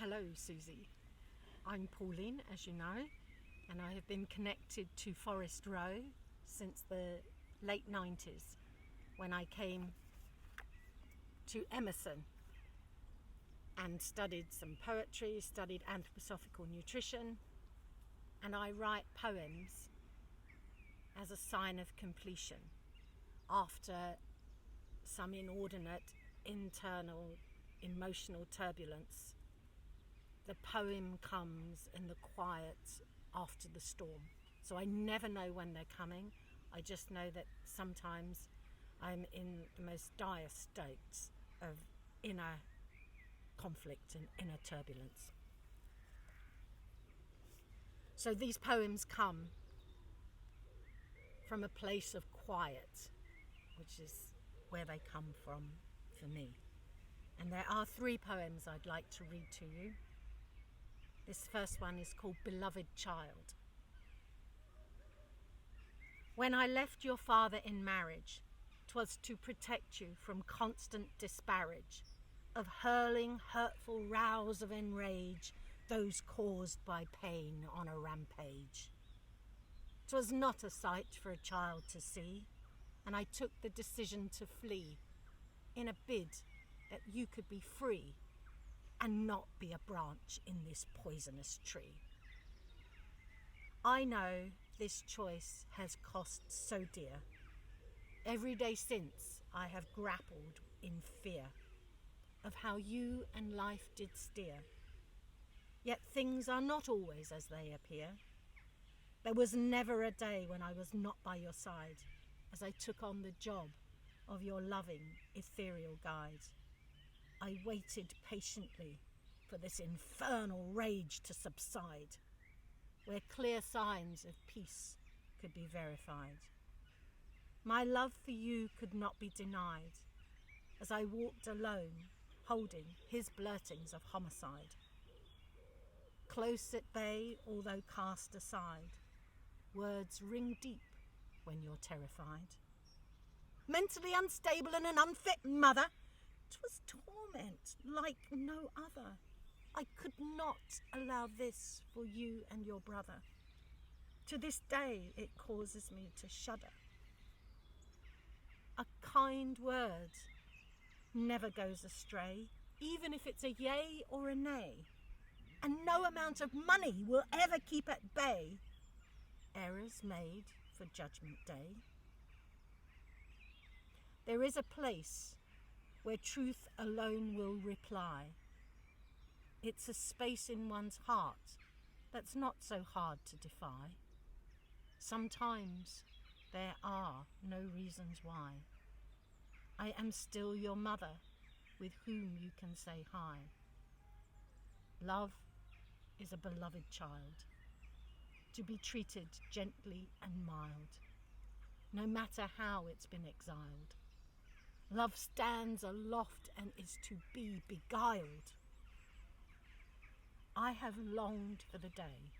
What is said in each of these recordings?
Hello, Susie. I'm Pauline, as you know, and I have been connected to Forest Row since the late 90s when I came to Emerson and studied some poetry, studied anthroposophical nutrition, and I write poems as a sign of completion after some inordinate internal emotional turbulence. The poem comes in the quiet after the storm. So I never know when they're coming. I just know that sometimes I'm in the most dire states of inner conflict and inner turbulence. So these poems come from a place of quiet, which is where they come from for me. And there are 3 poems I'd like to read to you. This first one is called Beloved Child. When I left your father in marriage, 'twas to protect you from constant disparage, of hurling hurtful rows of enrage, those caused by pain on a rampage. 'Twas not a sight for a child to see, and I took the decision to flee, in a bid that you could be free and not be a branch in this poisonous tree. I know this choice has cost so dear. Every day since I have grappled in fear of how you and life did steer. Yet things are not always as they appear. There was never a day when I was not by your side as I took on the job of your loving, ethereal guide. I waited patiently for this infernal rage to subside, where clear signs of peace could be verified. My love for you could not be denied, as I walked alone, holding his blurtings of homicide. Close at bay, although cast aside, words ring deep when you're terrified. Mentally unstable and an unfit mother, 'twas torment like no other. I could not allow this for you and your brother. To this day it causes me to shudder. A kind word never goes astray, even if it's a yea or a nay, and no amount of money will ever keep at bay errors made for Judgment Day. There is a place where truth alone will reply. It's a space in one's heart that's not so hard to defy. Sometimes there are no reasons why. I am still your mother, with whom you can say hi. Love is a beloved child, to be treated gently and mild, no matter how it's been exiled. Love stands aloft and is to be beguiled. I have longed for the day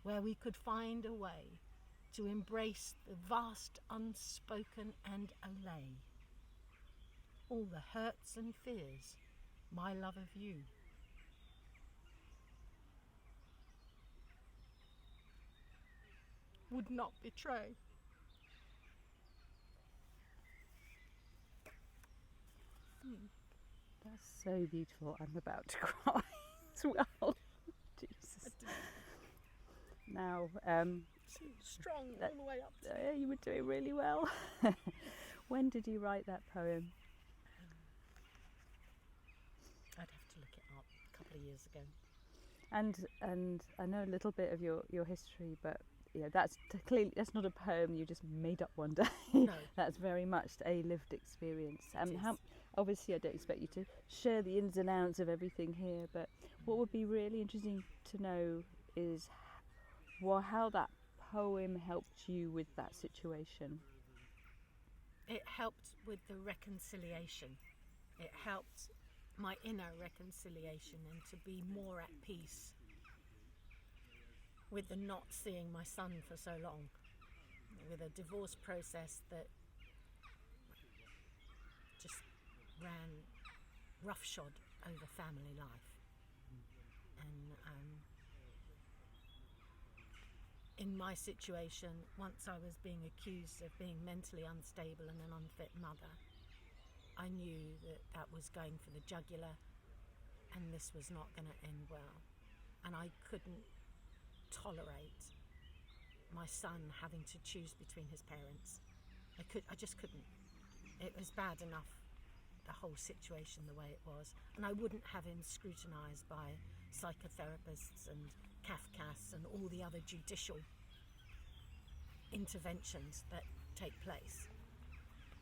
where we could find a way to embrace the vast unspoken and allay all the hurts and fears, my love of you. Would not betray. That's so beautiful. I'm about to cry as well. Jesus. Now, Strong all the way up to you were doing really well. When did you write that poem? I'd have to look it up, a couple of years ago. And I know a little bit of your history, but that's clearly that's not a poem you just made up one day. No. That's very much a lived experience. It is. Obviously, I don't expect you to share the ins and outs of everything here, but what would be really interesting to know is how that poem helped you with that situation. It helped with the reconciliation. It helped my inner reconciliation and to be more at peace with the not seeing my son for so long, with a divorce process that just ran roughshod over family life. And in my situation, once I was being accused of being mentally unstable and an unfit mother, I knew that that was going for the jugular, and this was not going to end well. And I couldn't tolerate my son having to choose between his parents. I just couldn't. It was bad enough, the whole situation the way it was, and I wouldn't have him scrutinised by psychotherapists and CAFCAS and all the other judicial interventions that take place.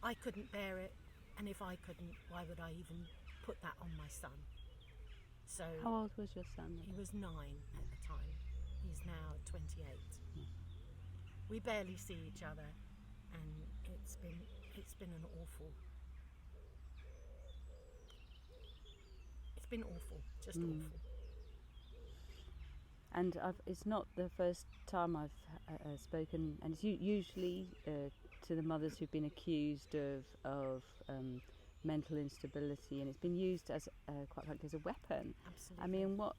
I couldn't bear it, and if I couldn't, why would I even put that on my son? So How old was your son? he was 9 at the time. He's now 28. We barely see each other, and it's been an awful. It's been awful, just awful. And it's not the first time I've spoken, and it's usually to the mothers who've been accused of mental instability, and it's been used as quite frankly as a weapon. Absolutely. I mean, what,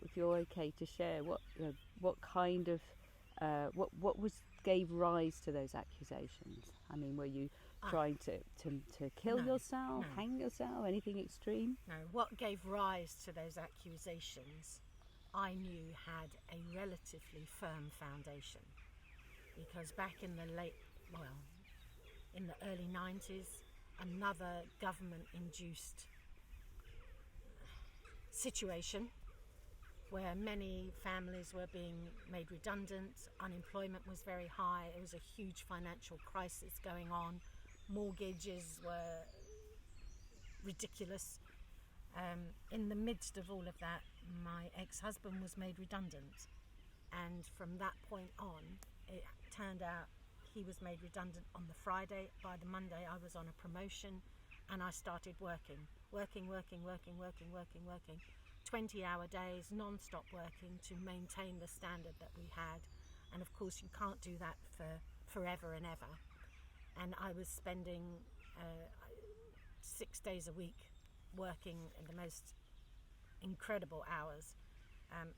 if you're okay to share, what kind of what gave rise to those accusations? I mean, were you trying to kill yourself, hang yourself, anything extreme? No, what gave rise to those accusations, I knew had a relatively firm foundation, because back in the early 90s, another government-induced situation where many families were being made redundant, unemployment was very high, there was a huge financial crisis going on, mortgages were ridiculous. In the midst of all of that, my ex-husband was made redundant, and from that point on, it turned out he was made redundant on the Friday. By the Monday, I was on a promotion, and I started working 20-hour days, non-stop working to maintain the standard that we had. And of course you can't do that for forever and ever. And I was spending 6 days a week working in the most incredible hours,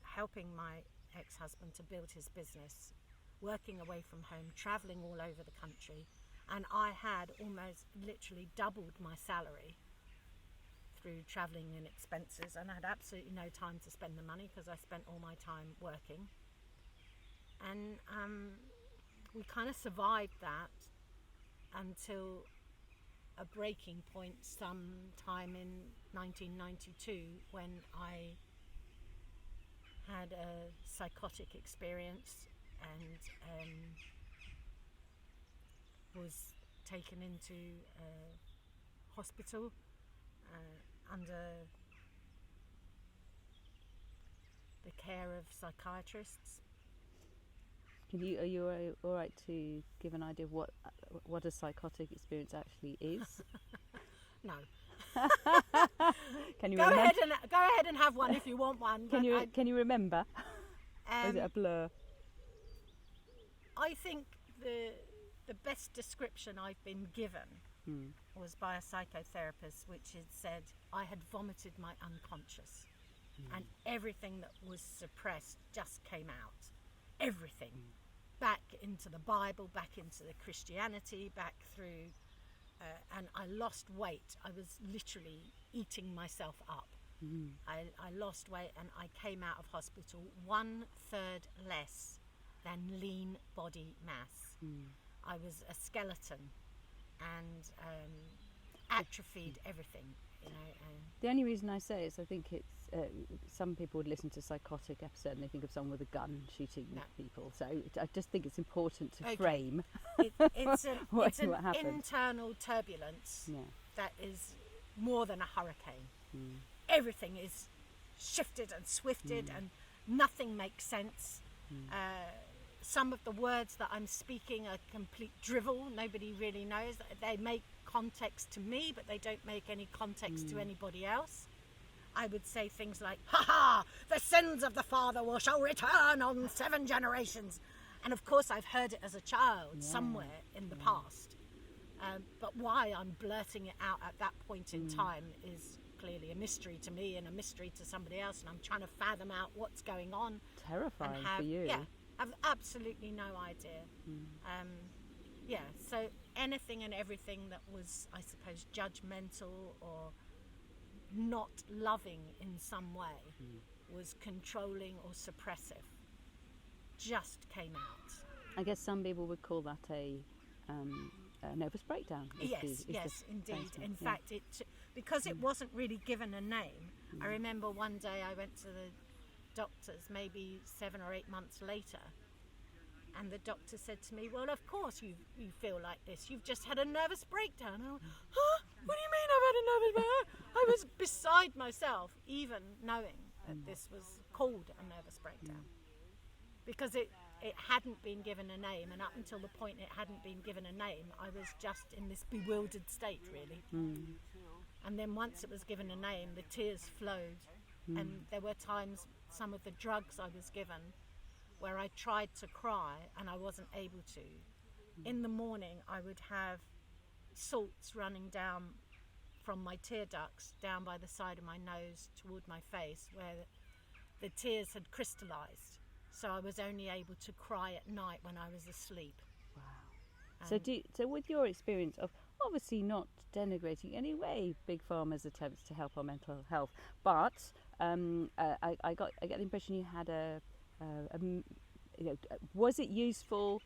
helping my ex-husband to build his business, working away from home, travelling all over the country. And I had almost literally doubled my salary through travelling and expenses, and I had absolutely no time to spend the money because I spent all my time working. And we kind of survived that until a breaking point sometime in 1992, when I had a psychotic experience and was taken into hospital under the care of psychiatrists. Are you all right to give an idea of what a psychotic experience actually is? No. Can you go remember? ahead and have one if you want one. Can you remember? Or is it a blur? I think the best description I've been given was by a psychotherapist, which had said I had vomited my unconscious, and everything that was suppressed just came out. Everything. Back into the Bible, back into the Christianity, back through, and I lost weight. I was literally eating myself up. I lost weight, and I came out of hospital 1/3 less than lean body mass. I was a skeleton and atrophied everything. You know. The only reason I say is I think it's some people would listen to psychotic episode and they think of someone with a gun shooting people. So I just think it's important to frame it's an what happened. Internal turbulence that is more than a hurricane. Everything is shifted and swifted, and nothing makes sense. Some of the words that I'm speaking are complete drivel. Nobody really knows. They make context to me, but they don't make any context to anybody else. I would say things like, "Ha! The sins of the father shall return on 7 generations." And of course I've heard it as a child somewhere in the past. But why I'm blurting it out at that point in time is clearly a mystery to me and a mystery to somebody else, and I'm trying to fathom out what's going on. Terrifying and have, for you. Yeah, I've absolutely no idea. Yeah, so anything and everything that was, I suppose, judgmental or not loving in some way, was controlling or suppressive, just came out. I guess some people would call that a nervous breakdown. Yes, indeed. In fact, because it wasn't really given a name. I remember one day I went to the doctors, maybe 7 or 8 months later, and the doctor said to me, "Well, of course you feel like this. You've just had a nervous breakdown." And I went, "Huh? What do you mean I've had a nervous breakdown?" I was beside myself, even knowing that this was called a nervous breakdown, because it hadn't been given a name, and up until the point it hadn't been given a name, I was just in this bewildered state, really. And then once it was given a name, the tears flowed, and there were times, some of the drugs I was given, where I tried to cry and I wasn't able to. In the morning, I would have salts running down from my tear ducts down by the side of my nose toward my face, where the tears had crystallized. So I was only able to cry at night when I was asleep. Wow. So with your experience of, obviously not denigrating in any way Big Pharma's attempts to help our mental health, but I get the impression you had was it useful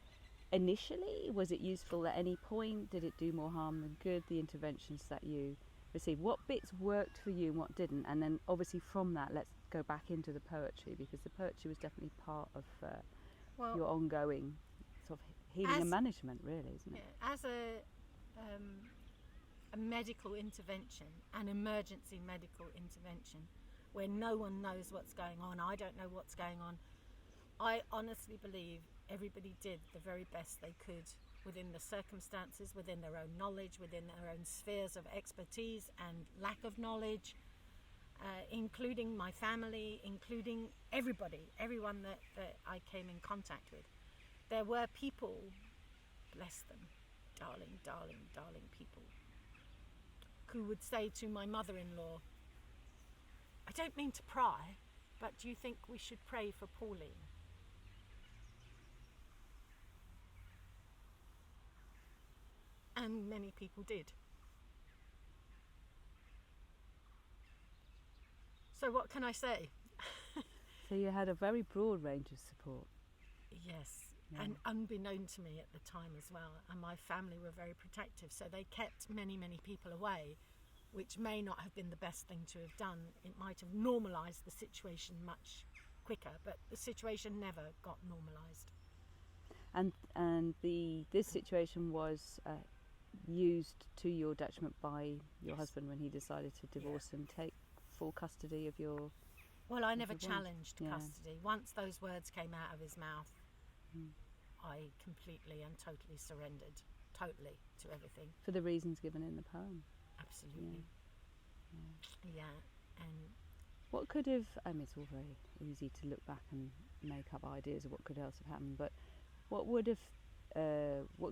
initially? Was it useful at any point? Did it do more harm than good, the interventions that you received? What bits worked for you and what didn't? And then obviously from that, let's go back into the poetry, because the poetry was definitely part of your ongoing sort of healing and management, really, isn't it? Yeah, as a medical intervention, an emergency medical intervention, where no one knows what's going on, I don't know what's going on, I honestly believe everybody did the very best they could within the circumstances, within their own knowledge, within their own spheres of expertise and lack of knowledge, including my family, including everyone that I came in contact with. There were people, bless them, darling, darling, darling people, who would say to my mother-in-law, "I don't mean to pry, but do you think we should pray for Pauline?" And many people did. So what can I say? So you had a very broad range of support. Yes, and unbeknown to me at the time as well. And my family were very protective, so they kept many, many people away, which may not have been the best thing to have done. It might have normalised the situation much quicker, but the situation never got normalised. And this situation was used to your detriment by your husband when he decided to divorce and take full custody of your... Well, I never challenged custody. Once those words came out of his mouth, I completely and totally surrendered, totally, to everything. For the reasons given in the poem. Absolutely. Yeah. And what could have... I mean, it's all very easy to look back and make up ideas of what could else have happened, but what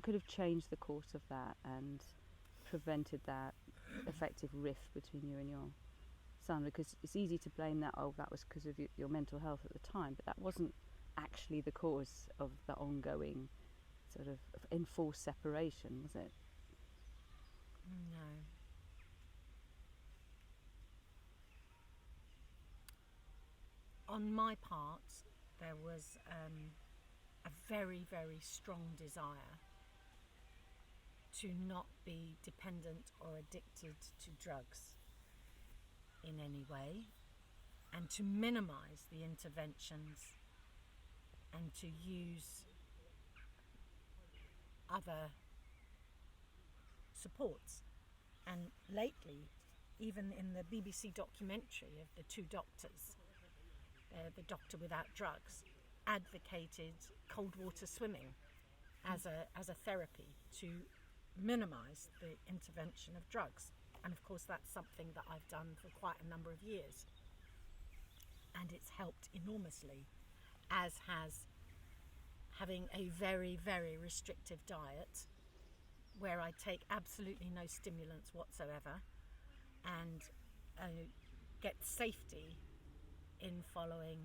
could have changed the course of that and prevented that effective rift between you and your son? Because it's easy to blame that, that was because of your mental health at the time, but that wasn't actually the cause of the ongoing sort of enforced separation, was it? No. On my part, there was a very, very strong desire to not be dependent or addicted to drugs in any way, and to minimise the interventions and to use other supports. And lately, even in the BBC documentary of the two doctors, the Doctor Without Drugs advocated cold water swimming as a therapy to minimise the intervention of drugs. And of course that's something that I've done for quite a number of years, and it's helped enormously, as has having a very, very restrictive diet where I take absolutely no stimulants whatsoever, and get safety in following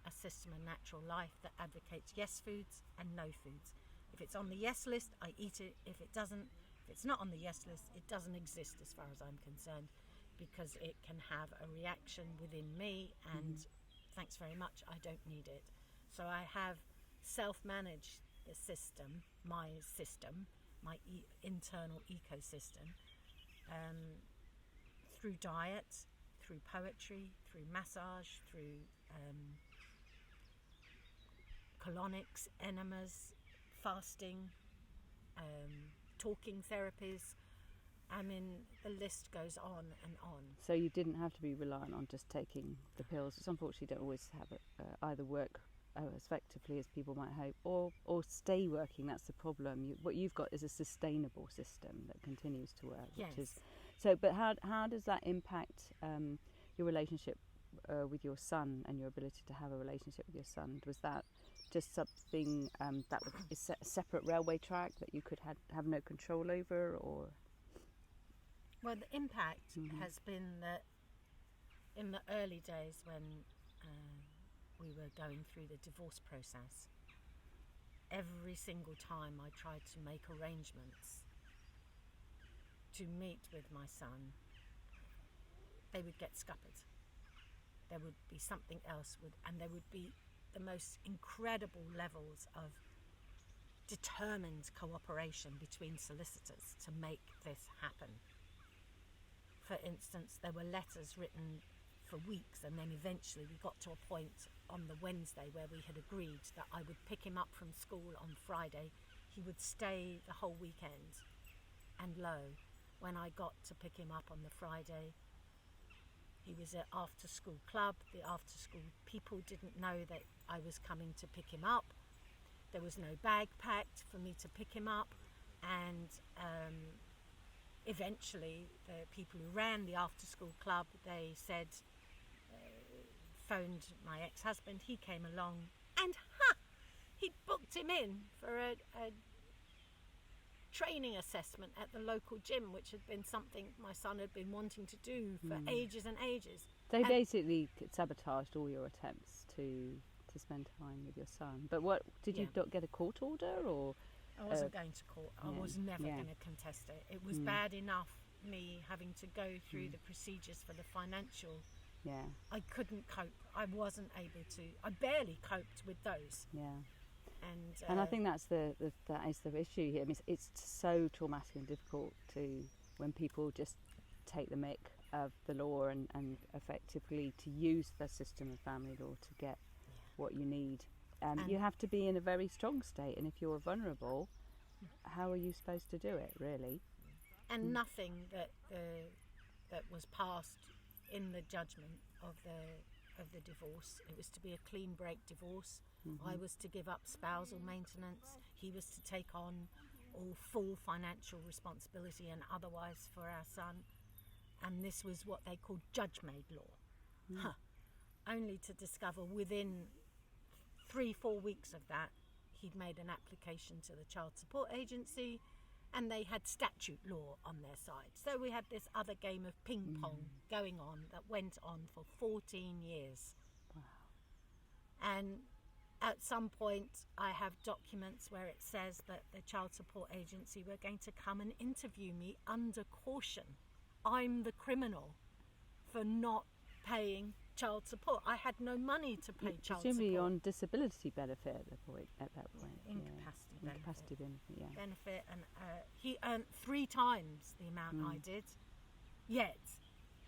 a system of natural life that advocates yes foods and no foods. If it's on the yes list, I eat it. If it doesn't, if it's not on the yes list, it doesn't exist as far as I'm concerned, because it can have a reaction within me, and thanks very much, I don't need it. So I have self-managed the system, my internal ecosystem, through diet, through poetry, through massage, through colonics, enemas, fasting, talking therapies. I mean, the list goes on and on. So you didn't have to be reliant on just taking the pills, which unfortunately don't always have either work as effectively as people might hope, or stay working. That's the problem. What you've got is a sustainable system that continues to work. Yes. Which is, so, but how does that impact your relationship with your son and your ability to have a relationship with your son? Was that just something that is a separate railway track that you could have no control over, or? Well, the impact has been that in the early days when we were going through the divorce process, every single time I tried to make arrangements to meet with my son, they would get scuppered. There would be something else, and there would be the most incredible levels of determined cooperation between solicitors to make this happen. For instance, there were letters written for weeks, and then eventually we got to a point on the Wednesday where we had agreed that I would pick him up from school on Friday. He would stay the whole weekend. And lo, when I got to pick him up on the Friday, he was at after school club. The after school people didn't know that I was coming to pick him up. There was no bag packed for me to pick him up, and eventually the people who ran the after school club, they said, phoned my ex-husband. He came along, and he'd booked him in for a training assessment at the local gym, which had been something my son had been wanting to do for ages and ages. They basically sabotaged all your attempts to spend time with your son. But what did you not get a court order, or? I wasn't going to court. I was never going to contest it. It was bad enough me having to go through the procedures for the financial. Yeah. I couldn't cope. I wasn't able to. I barely coped with those. Yeah. And I think that is the issue here. I mean, it's so traumatic and difficult when people just take the mick of the law and effectively to use the system of family law to get what you need. You have to be in a very strong state, and if you're vulnerable, how are you supposed to do it, really? And nothing that was passed in the judgment of the divorce. It was to be a clean break divorce. I was to give up spousal maintenance. He was to take on all full financial responsibility and otherwise for our son. And this was what they called judge-made law. Only to discover within 3-4 weeks of that, he'd made an application to the Child Support Agency, and they had statute law on their side. So we had this other game of ping pong going on that went on for 14 years. Wow. And at some point, I have documents where it says that the Child Support Agency were going to come and interview me under caution. I'm the criminal for not paying child support. I had no money to pay child support. Presumably on disability benefit at that point. Incapacity benefit. Yeah. Benefit, and he earned 3 times the amount I did. Yet,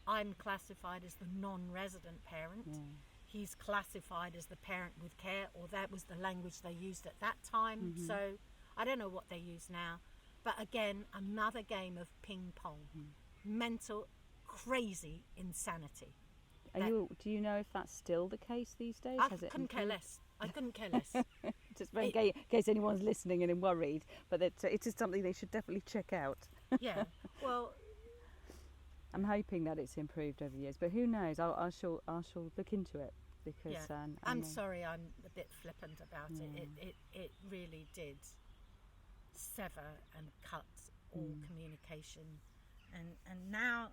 I'm classified as the non-resident parent. Yeah. He's classified as the parent with care, or that was the language they used at that time. So I don't know what they use now. But again, another game of ping pong. Mental, crazy insanity. Do you know if that's still the case these days? I couldn't care less. Just in case anyone's listening and worried, but it is something they should definitely check out. Yeah, well, I'm hoping that it's improved over the years, but who knows? I shall look into it, because I'm sorry, I'm a bit flippant about it. It really did sever and cut all communication, and now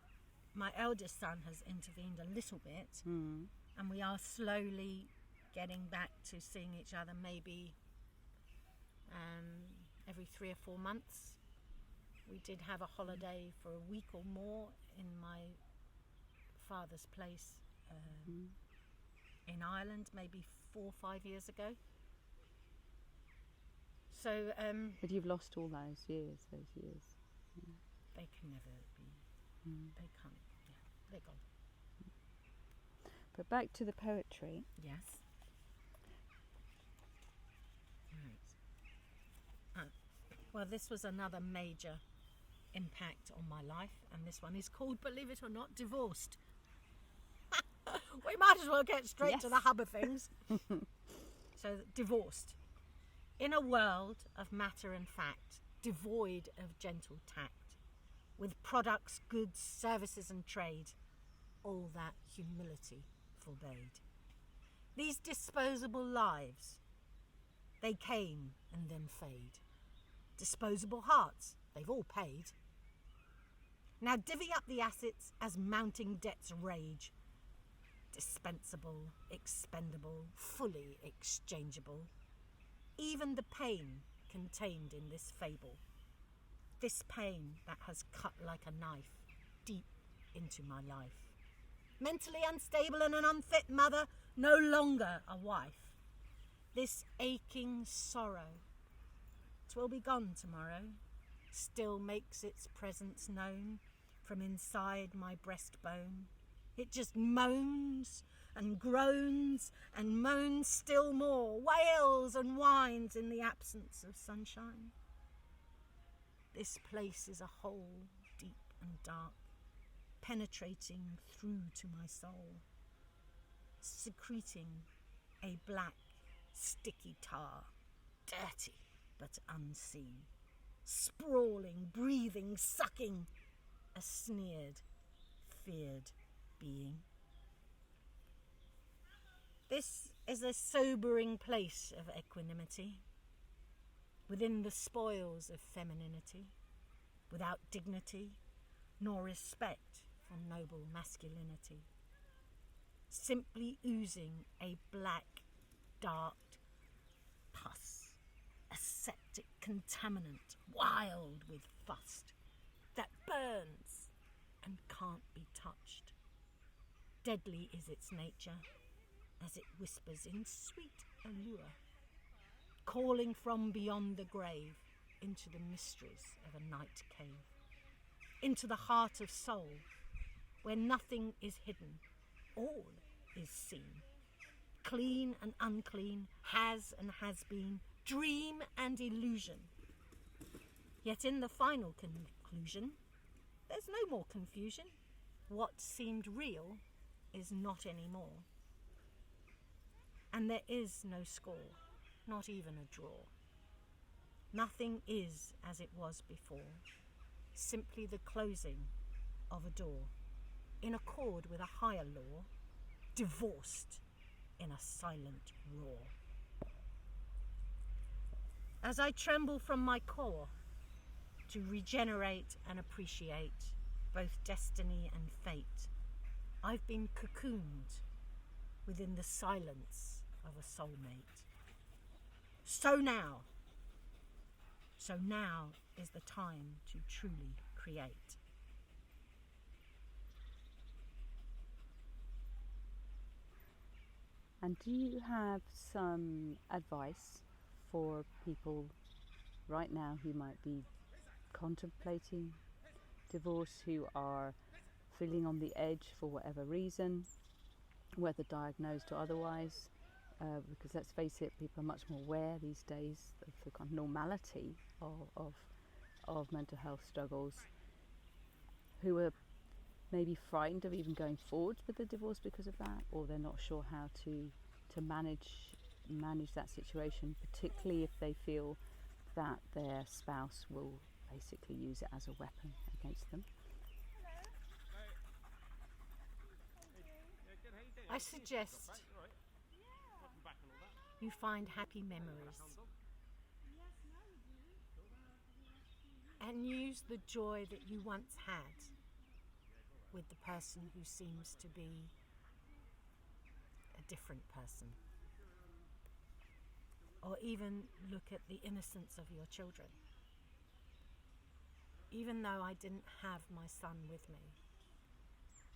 my eldest son has intervened a little bit, and we are slowly getting back to seeing each other, maybe every 3 or 4 months. We did have a holiday for a week or more in my father's place in Ireland, maybe 4 or 5 years ago. So, but you've lost all those years. They can never be. They can't. Yeah, they're gone. But back to the poetry. Yes. Right. Well, this was another major impact on my life, and this one is called, believe it or not, Divorced. We might as well get straight to the hub of things. So, Divorced. In a world of matter and fact, devoid of gentle tact, with products, goods, services and trade, all that humility forbade. These disposable lives, they came and then fade. Disposable hearts, they've all paid. Now divvy up the assets as mounting debts rage. Dispensable, expendable, fully exchangeable. Even the pain contained in this fable. This pain that has cut like a knife deep into my life. Mentally unstable and an unfit mother, no longer a wife. This aching sorrow, 'twill be gone tomorrow, still makes its presence known from inside my breastbone. It just moans and groans and moans still more, wails and whines in the absence of sunshine. This place is a hole deep and dark, penetrating through to my soul, secreting a black, sticky tar, dirty but unseen, sprawling, breathing, sucking, a sneered, feared being. This is a sobering place of equanimity, within the spoils of femininity, without dignity nor respect for noble masculinity, simply oozing a black, dark pus, a septic contaminant wild with fust that burns and can't be touched. Deadly is its nature as it whispers in sweet allure, calling from beyond the grave into the mysteries of a night cave, into the heart of soul, where nothing is hidden, all is seen. Clean and unclean, has and has been, dream and illusion. Yet in the final conclusion, there's no more confusion. What seemed real is not anymore. And there is no score, not even a draw. Nothing is as it was before, simply the closing of a door, in accord with a higher law, divorced in a silent roar. As I tremble from my core to regenerate and appreciate both destiny and fate, I've been cocooned within the silence of a soulmate. So now is the time to truly create. And do you have some advice for people right now who might be contemplating divorce, who are feeling on the edge for whatever reason, whether diagnosed or otherwise? Because let's face it, people are much more aware these days of the kind of normality of mental health struggles, who are maybe frightened of even going forward with the divorce because of that, or they're not sure how to manage that situation, particularly if they feel that their spouse will basically use it as a weapon against them. I suggest you find happy memories and use the joy that you once had with the person who seems to be a different person. Or even look at the innocence of your children. Even though I didn't have my son with me,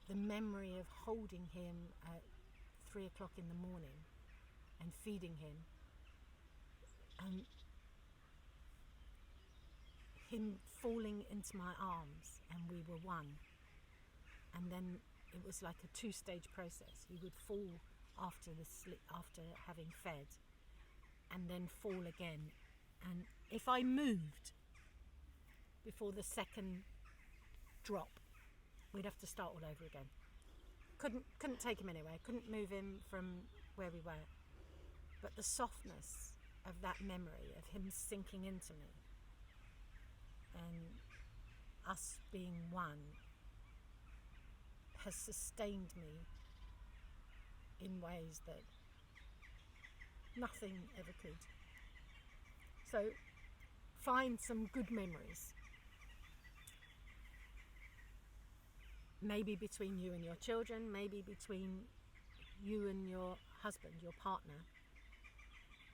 the memory of holding him at 3 o'clock in the morning and feeding him, and him falling into my arms, and we were one. And then it was like a 2-stage process. He would fall after having fed, and then fall again. And if I moved before the second drop, we'd have to start all over again. Couldn't take him anywhere. Couldn't move him from where we were. But the softness of that memory of him sinking into me, and us being one, has sustained me in ways that nothing ever could. So find some good memories. Maybe between you and your children, maybe between you and your husband, your partner,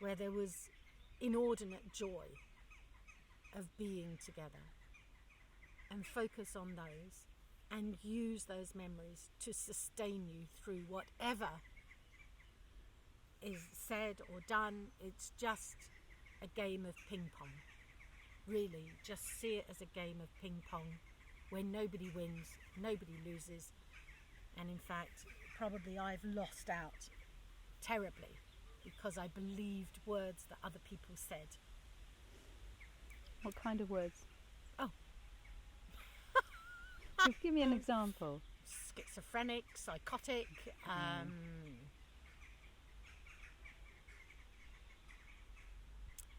where there was inordinate joy of being together, and focus on those and use those memories to sustain you through whatever is said or done. It's just a game of ping pong. Really, just see it as a game of ping pong where nobody wins, nobody loses, and in fact, probably I've lost out terribly because I believed words that other people said. What kind of words? Oh. Just give me an example. Schizophrenic, psychotic,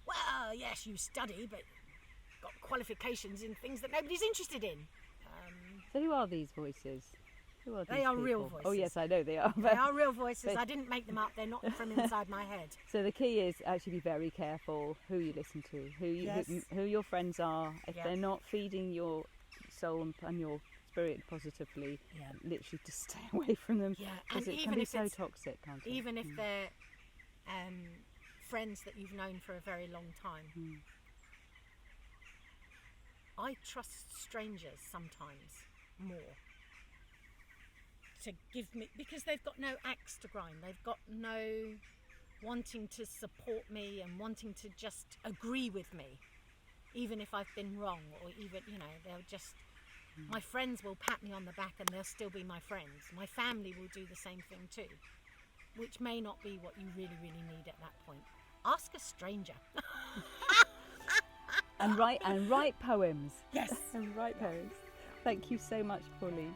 well, yes, you study, but got qualifications in things that nobody's interested in. So who are these voices? Who are these They are people? real voices. Oh yes, I know they are. They are real voices. I didn't make them up. They're not from inside my head. So the key is actually be very careful who you listen to, who your friends are. If they're not feeding your soul and your spirit positively, literally just stay away from them. Yeah, because and it can be so toxic, can't it? Even if they're friends that you've known for a very long time. I trust strangers sometimes more to give me, because they've got no axe to grind. They've got no wanting to support me and wanting to just agree with me, even if I've been wrong, or even, they'll just, my friends will pat me on the back and they'll still be my friends. My family will do the same thing too, which may not be what you really, really need at that point. Ask a stranger. And write poems. Yes. And write poems. Thank you so much, Pauline.